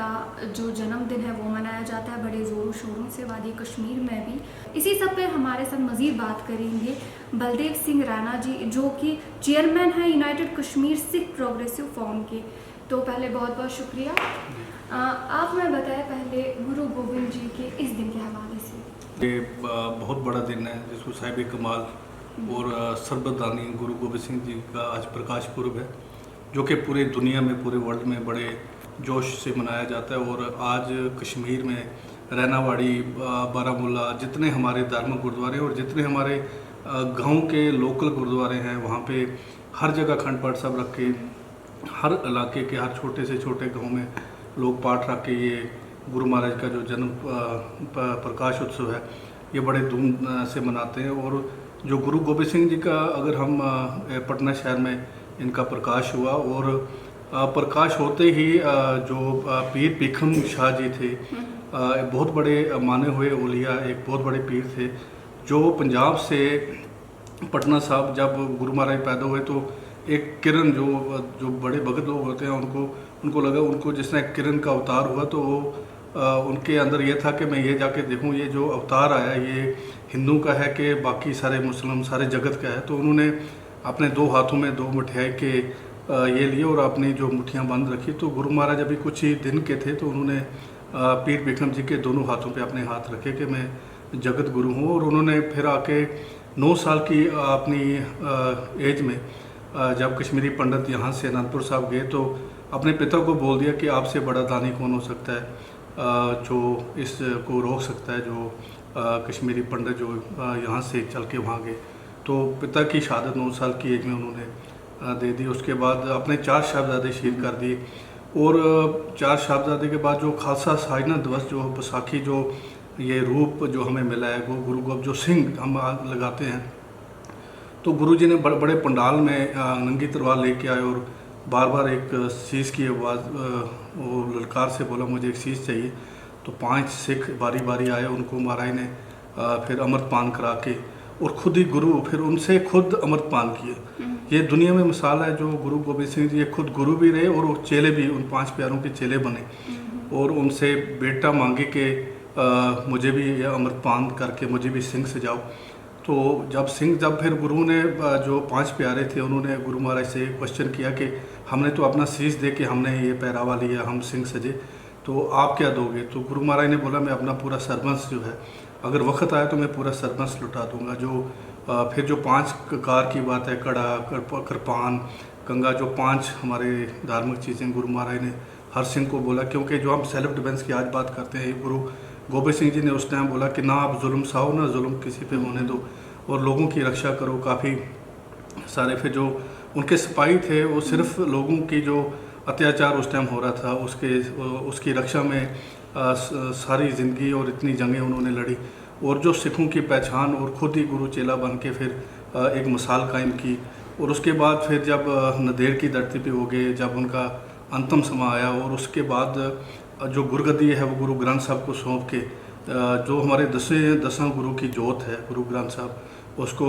का जो जन्मदिन है वो मनाया जाता है बड़े ज़ोरों शोरों से वादी कश्मीर में भी। इसी सब पे हमारे साथ मज़ीद बात करेंगे बलदेव सिंह राणा जी, जो कि चेयरमैन है United Kashmir Sikh progressive form के। तो पहले बहुत बहुत शुक्रिया। आप हमें बताएं पहले गुरु गोविंद जी के इस दिन के हवाले से। ये बहुत बड़ा दिन है जिसको साहिब कमाल और सरबतदानी गुरु गोबिंद सिंह जी का आज प्रकाश पुर्ब है, जो कि पूरी दुनिया में, पूरे वर्ल्ड में बड़े जोश से मनाया जाता है। और आज कश्मीर में रैनावाड़ी, बारामूला, जितने हमारे धार्मिक गुरुद्वारे और जितने हमारे गांव के लोकल गुरुद्वारे हैं, वहाँ पे हर जगह अखंड पाठ साहब रख के, हर इलाके के हर छोटे से छोटे गांव में लोग पाठ रख के ये गुरु महाराज का जो जन्म प्रकाश उत्सव है ये बड़े धूम से मनाते हैं। और जो गुरु गोबिंद सिंह जी का अगर हम पटना शहर में इनका प्रकाश हुआ, और प्रकाश होते ही जो पीर भीखम शाह जी थे, बहुत बड़े माने हुए औलिया, एक बहुत बड़े पीर थे, जो पंजाब से पटना साहब जब गुरु महाराज पैदा हुए तो एक किरण जो बड़े भगत लोग होते हैं उनको लगा, उनको जिस तरह किरण का अवतार हुआ तो वो उनके अंदर ये था कि मैं ये जाके देखूं ये जो अवतार आया ये हिंदू का है कि बाकी सारे मुस्लिम सारे जगत का है। तो उन्होंने अपने दो हाथों में दो मिठाई के ये लिए और अपनी जो मुठ्ठियाँ बंद रखी। तो गुरु महाराज अभी कुछ ही दिन के थे तो उन्होंने पीर भीखम जी के दोनों हाथों पे अपने हाथ रखे कि मैं जगत गुरु हूँ। और उन्होंने फिर आके 9 साल की अपनी एज में जब कश्मीरी पंडित यहाँ से अनंतपुर साहब गए तो अपने पिता को बोल दिया कि आपसे बड़ा दानी कौन हो सकता है जो इसको रोक सकता है, जो कश्मीरी पंडित जो यहाँ से चल के वहाँ गए। तो पिता की शहादत 9 साल की एज में उन्होंने दे दी। उसके बाद अपने 4 साहबजादे शहीद कर दिए। और 4 साहबजादे के बाद जो खालसा साजना दिवस जो बैसाखी जो ये रूप जो हमें मिला है वो गुरु गोबिंद जो सिंह हम लगाते हैं, तो गुरु जी ने बड़े पंडाल में नंगी तलवार लेके आए और बार बार एक शीश की आवाज़ वो ललकार से बोला मुझे एक शीश चाहिए। तो 5 सिख बारी बारी आए, उनको महाराज ने फिर अमृतपान करा के और खुद ही गुरु फिर उनसे खुद अमृतपान किए। ये दुनिया में मिसाल है जो गुरु गोबिंद सिंह जी खुद गुरु भी रहे और वो चेले भी, उन 5 प्यारों के चेले बने और उनसे बेटा मांगे कि मुझे भी अमृतपान करके मुझे भी सिंह सजाओ। तो जब फिर गुरु ने जो 5 प्यारे थे उन्होंने गुरु महाराज से क्वेश्चन किया कि हमने तो अपना शीश दे के हमने ये पहरावा लिया, हम सिंह सजे, तो आप क्या दोगे? तो गुरु महाराज ने बोला मैं अपना पूरा सरबंस जो है, अगर वक्त आया तो मैं पूरा सरबंस लुटा दूंगा। जो फिर जो 5 कार की बात है, कड़ा, कृपान, कंगा, जो 5 हमारे धार्मिक चीज़ें गुरु महाराज ने हर सिंह को बोला, क्योंकि जो हम सेल्फ डिफेंस की आज बात करते हैं, गुरु गोबिंद सिंह जी ने उस टाइम बोला कि ना आप जुल्म सहो, ना जुल्म किसी पे होने दो और लोगों की रक्षा करो। काफ़ी सारे फिर जो उनके सिपाही थे वो सिर्फ लोगों की जो अत्याचार उस टाइम हो रहा था उसकी रक्षा में सारी ज़िंदगी और इतनी जंगें उन्होंने लड़ी और जो सिखों की पहचान और ख़ुद ही गुरु चेला बन के फिर एक मिसाल कायम की। और उसके बाद फिर जब नंदेड़ की धरती पे हो गए, जब उनका अंतिम समय आया और उसके बाद जो गुरगद्दी है वो गुरु ग्रंथ साहब को सौंप के जो हमारे 10 गुरु की जोत है गुरु ग्रंथ साहब, उसको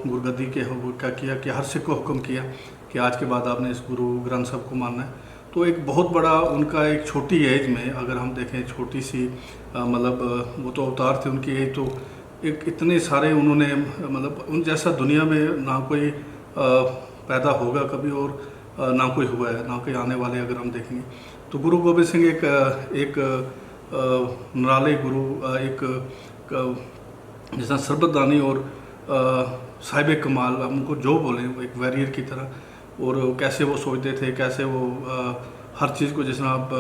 गुरगद्दी के क्या किया कि हर सिख को हुक्म किया कि आज के बाद आपने इस गुरु ग्रंथ साहब को मानना है। तो एक बहुत बड़ा उनका एक छोटी एज में अगर हम देखें, छोटी सी मतलब वो तो अवतार थे, उनकी एज तो एक इतने सारे उन्होंने मतलब उन जैसा दुनिया में ना कोई पैदा होगा कभी और ना कोई हुआ है, ना कोई आने वाले अगर हम देखेंगे। तो गुरु गोबिंद सिंह एक निराले गुरु, एक जैसा सरबतदानी और साहिब कमाल, हम उनको जो बोलें वो एक वैरियर की तरह, और कैसे वो सोचते थे, कैसे वो हर चीज़ को, जैसा आप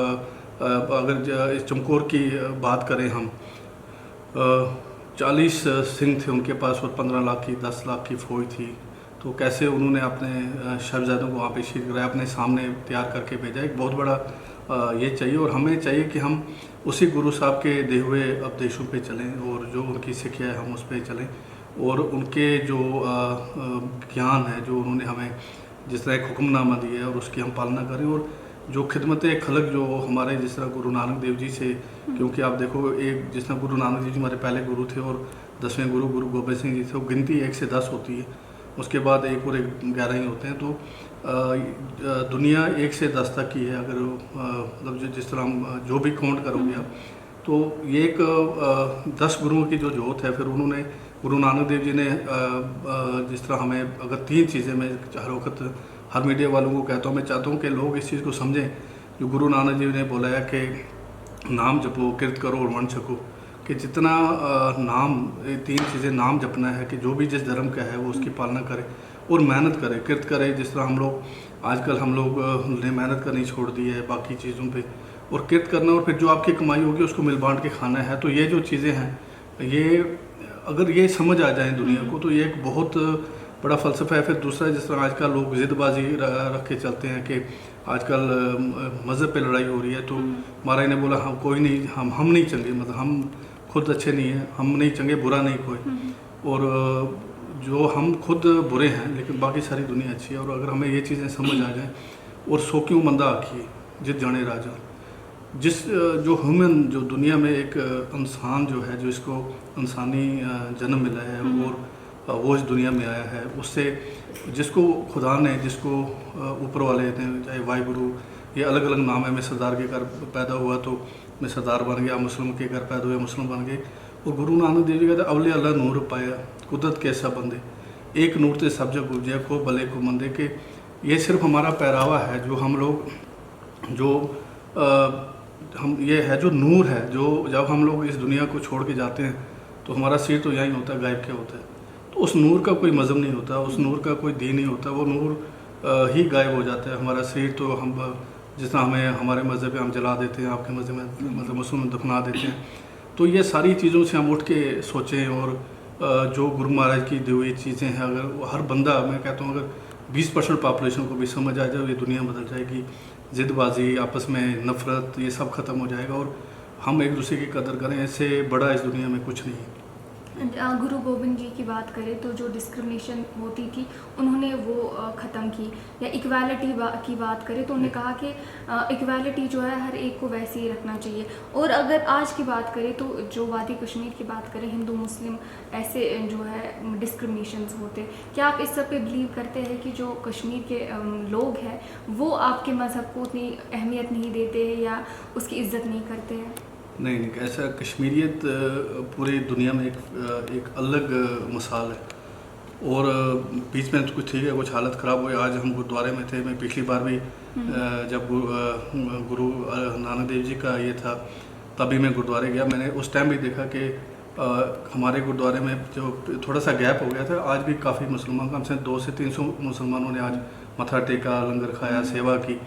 अगर इस चमकौर की बात करें हम, 40 सिंह थे उनके पास और 15 लाख की 10 लाख की फौज थी। तो कैसे उन्होंने अपने शहजादों को वहाँ पे शहीद कराया, अपने सामने तैयार करके भेजा। एक बहुत बड़ा ये चाहिए और हमें चाहिए कि हम उसी गुरु साहब के दिए हुए उपदेशों पे चलें और जो उनकी शिक्षा है हम उस पर चलें और उनके जो ज्ञान है जो उन्होंने हमें जिस तरह एक हुक्मनामा दिया है और उसकी हम पालना करें। और जो खिदमत खलक जो हमारे जिस तरह गुरु नानक देव जी से, क्योंकि आप देखो एक जिस तरह गुरु नानक देव जी हमारे पहले गुरु थे और 10वें गुरु गुरु गोबिंद सिंह जी थे, वो गिनती 1 से 10 होती है, उसके बाद 1 और 11 ही होते हैं। तो दुनिया 1 से 10 तक की है, अगर मतलब जिस तरह हम जो भी काउंट करोगे आप, तो ये एक 10 गुरुओं की जो जोत है। फिर उन्होंने गुरु नानक देव जी ने जिस तरह हमें अगर 3 चीज़ें मैं हर वक्त हर मीडिया वालों को कहता हूँ, मैं चाहता हूँ कि लोग इस चीज़ को समझें जो गुरु नानक देव ने बोला है कि नाम जपो, कीर्त करो और वर्ण छको, कि जितना नाम, 3 चीज़ें नाम जपना है कि जो भी जिस धर्म का है वो उसकी पालना करे और मेहनत करे, कीर्त करे। जिस तरह हम लोग आजकल ने मेहनत करनी छोड़ दी है बाकी चीज़ों पे, और कीर्त करना, और फिर जो आपकी कमाई होगी उसको मिल बांट के खाना है। तो ये जो चीज़ें हैं, ये अगर ये समझ आ जाए दुनिया को तो ये एक बहुत बड़ा फ़लसफ़ा है। फिर दूसरा, जिस तरह आजकल लोग ज़िदबाजी रख के चलते हैं कि आजकल मज़हब पे लड़ाई हो रही है, तो महाराज ने बोला हम कोई नहीं, हम नहीं चंगे, मतलब हम खुद अच्छे नहीं हैं, हम नहीं चंगे, बुरा नहीं कोई, और जो हम खुद बुरे हैं लेकिन बाकी सारी दुनिया अच्छी है। और अगर हमें ये चीज़ें समझ आ जाएं, और सो क्यों मंदा आखिए जित जाने राजा, जिस जो ह्यूमन, जो दुनिया में एक इंसान जो है, जो इसको इंसानी जन्म मिला है और वो इस दुनिया में आया है, उससे जिसको खुदा ने, जिसको ऊपर वाले ने, चाहे वाहिगुरु, ये अलग अलग नाम है। मैं सरदार के घर पैदा हुआ तो मैं सरदार बन गया, मुस्लिम के घर पैदा हुए मुस्लिम बन गए। और गुरु नानक देव जी कहते अवले अल्लाह नूर पाया कुदरत कैसा बंदे, एक नूर ते सब जग उपजे को भले को मंदे, के ये सिर्फ हमारा पहरावा है जो हम लोग, जो हम ये है जो नूर है, जो जब हम लोग इस दुनिया को छोड़ के जाते हैं तो हमारा सिर तो यहीं होता है, गायब क्या होता है। तो उस नूर का कोई मज़हब नहीं होता, उस नूर का कोई दीन नहीं होता, वो नूर ही गायब हो जाता है। हमारा सिर तो हम जिस तरह हमें हमारे मज़हब में हम जला देते हैं, आपके मज़हब में मतलब मुस्लिम में दफना देते हैं। तो ये सारी चीज़ों से हम उठ के सोचें, और जो गुरु महाराज की दी हुई चीज़ें हैं, अगर हर बंदा, मैं कहता हूँ अगर 20% पॉपुलेशन को भी समझ आ जाए, ये दुनिया बदल जाएगी। ज़िदबाजी, आपस में नफ़रत, ये सब ख़त्म हो जाएगा और हम एक दूसरे की कदर करें। ऐसे बड़ा इस दुनिया में कुछ नहीं है। गुरु गोविंद जी की बात करें तो जो डिस्क्रिमिनेशन होती थी उन्होंने वो ख़त्म की, या इक्वालिटी की बात करें तो उन्होंने कहा कि इक्वालिटी जो है हर एक को वैसे ही रखना चाहिए। और अगर आज की बात करें तो जो वादी कश्मीर की बात करें, हिंदू मुस्लिम ऐसे जो है डिस्क्रिमिनेशंस होते, क्या आप इस सब पे बिलीव करते हैं कि जो कश्मीर के लोग हैं वो आपके मज़हब को उतनी अहमियत नहीं देते हैं या उसकी इज़्ज़त नहीं करते हैं? नहीं, ऐसा कश्मीरियत पूरी दुनिया में एक अलग मिसाल है। और बीच में तो कुछ ठीक है, कुछ हालत ख़राब हुई। आज हम गुरुद्वारे में थे, मैं पिछली बार भी जब गुरु नानक देव जी का ये था तभी मैं गुरुद्वारे गया। मैंने उस टाइम भी देखा कि हमारे गुरुद्वारे में जो थोड़ा सा गैप हो गया था, आज भी काफ़ी मुसलमान, कम से कम 200 से 300 मुसलमानों ने आज मत्था टेका, लंगर खाया, सेवा की।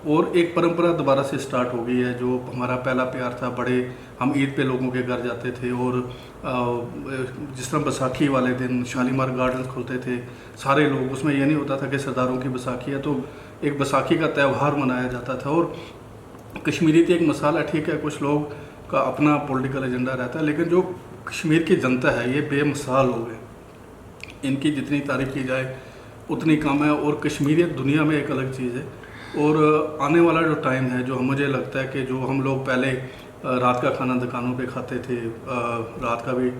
और एक परंपरा दोबारा से स्टार्ट हो गई है। जो हमारा पहला प्यार था, बड़े हम ईद पे लोगों के घर जाते थे, और जिस तरह बैसाखी वाले दिन शालीमार गार्डन खुलते थे, सारे लोग, उसमें ये नहीं होता था कि सरदारों की बैसाखी है तो एक बैसाखी का त्यौहार मनाया जाता था। और कश्मीरी की एक मिसाल है, ठीक है, कुछ लोग का अपना पॉलिटिकल एजेंडा रहता है, लेकिन जो कश्मीर की जनता है ये बेमिसाल लोग हैं, इनकी जितनी तारीफ़ की जाए उतनी कम है। और कश्मीरियत दुनिया में एक अलग चीज़ है। और आने वाला जो टाइम है, जो मुझे लगता है कि जो हम लोग पहले रात का खाना दुकानों पे खाते थे, रात का भी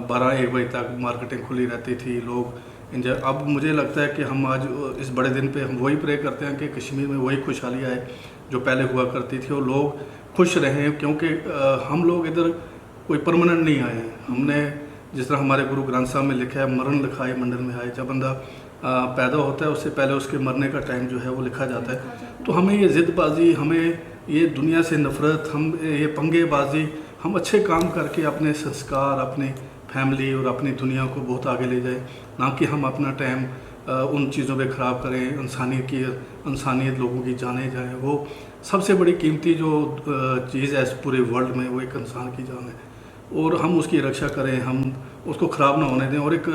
12-1 बजे तक मार्केटें खुली रहती थी, लोग इंजॉय, अब मुझे लगता है कि हम आज इस बड़े दिन पे हम वही प्रे करते हैं कि कश्मीर में वही खुशहाली आए जो पहले हुआ करती थी, और लोग खुश रहें। क्योंकि हम लोग इधर कोई परमानेंट नहीं आए हैं। हमने जिस तरह हमारे गुरु ग्रंथ साहब में लिखा है, मरण लिखाए मंडल में आए। जब बंदा पैदा होता है उससे पहले उसके मरने का टाइम जो है वो लिखा जाता है। तो हमें ये ज़िदबाजी, हमें ये दुनिया से नफ़रत, हम ये पंगेबाजी, हम अच्छे काम करके अपने संस्कार, अपनी फैमिली और अपनी दुनिया को बहुत आगे ले जाएं, ना कि हम अपना टाइम उन चीज़ों पे ख़राब करें। इंसानियत लोगों की जाने जाएं। वो सबसे बड़ी कीमती जो चीज़ है इस पूरे वर्ल्ड में, वो एक इंसान की जान है, और हम उसकी रक्षा करें, हम उसको ख़राब ना होने दें, और एक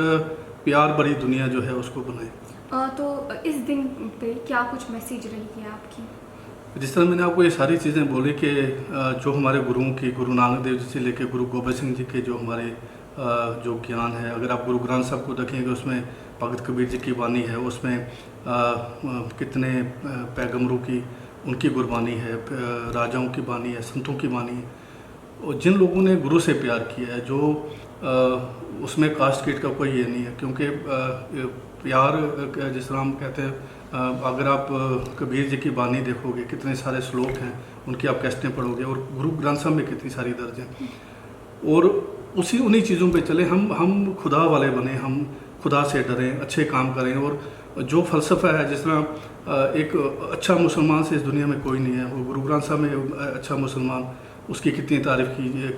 प्यार भरी दुनिया जो है उसको बनाएं। तो इस दिन पे क्या कुछ मैसेज रही है आपकी? जिस तरह मैंने आपको ये सारी चीज़ें बोली कि जो हमारे गुरुओं की, गुरु नानक देव जी से लेकर गुरु गोबिंद सिंह जी के जो हमारे जो ज्ञान है, अगर आप गुरु ग्रंथ साहब को देखेंगे उसमें भगत कबीर जी की वाणी है, उसमें कितने पैगंबरों की उनकी गुरबानी है, राजाओं की वाणी है, संतों की वाणी है, और जिन लोगों ने गुरु से प्यार किया है, उसमें कास्ट कीट का कोई ये नहीं है। क्योंकि प्यार जिस तरह हम कहते हैं अगर आप कबीर जी की बानी देखोगे, कितने सारे श्लोक हैं, उनकी आप कैसेटें पढ़ोगे, और गुरु ग्रंथ साहब में कितनी सारी दर्ज हैं। और उन्हीं चीज़ों पे चले, हम खुदा वाले बने, हम खुदा से डरें, अच्छे काम करें। और जो फ़लसफ़ा है, जिस तरह एक अच्छा मुसलमान से इस दुनिया में कोई नहीं है, वो गुरु ग्रंथ साहब में अच्छा मुसलमान, उसकी कितनी तारीफ़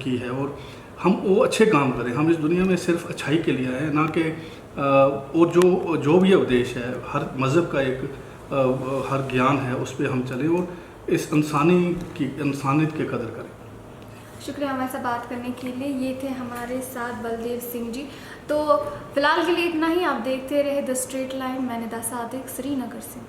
की है। और हम वो अच्छे काम करें, हम इस दुनिया में सिर्फ अच्छाई के लिए आए हैं, ना कि और जो भी उपदेश है, हर मज़हब का एक हर ज्ञान है, उस पर हम चलें और इस इंसानियत की कदर करें। शुक्रिया हमारे साथ बात करने के लिए। ये थे हमारे साथ बलदेव सिंह जी। तो फिलहाल के लिए इतना ही। आप देखते रहे द स्ट्रेट लाइन। मैं निदा सादिक, श्रीनगर से।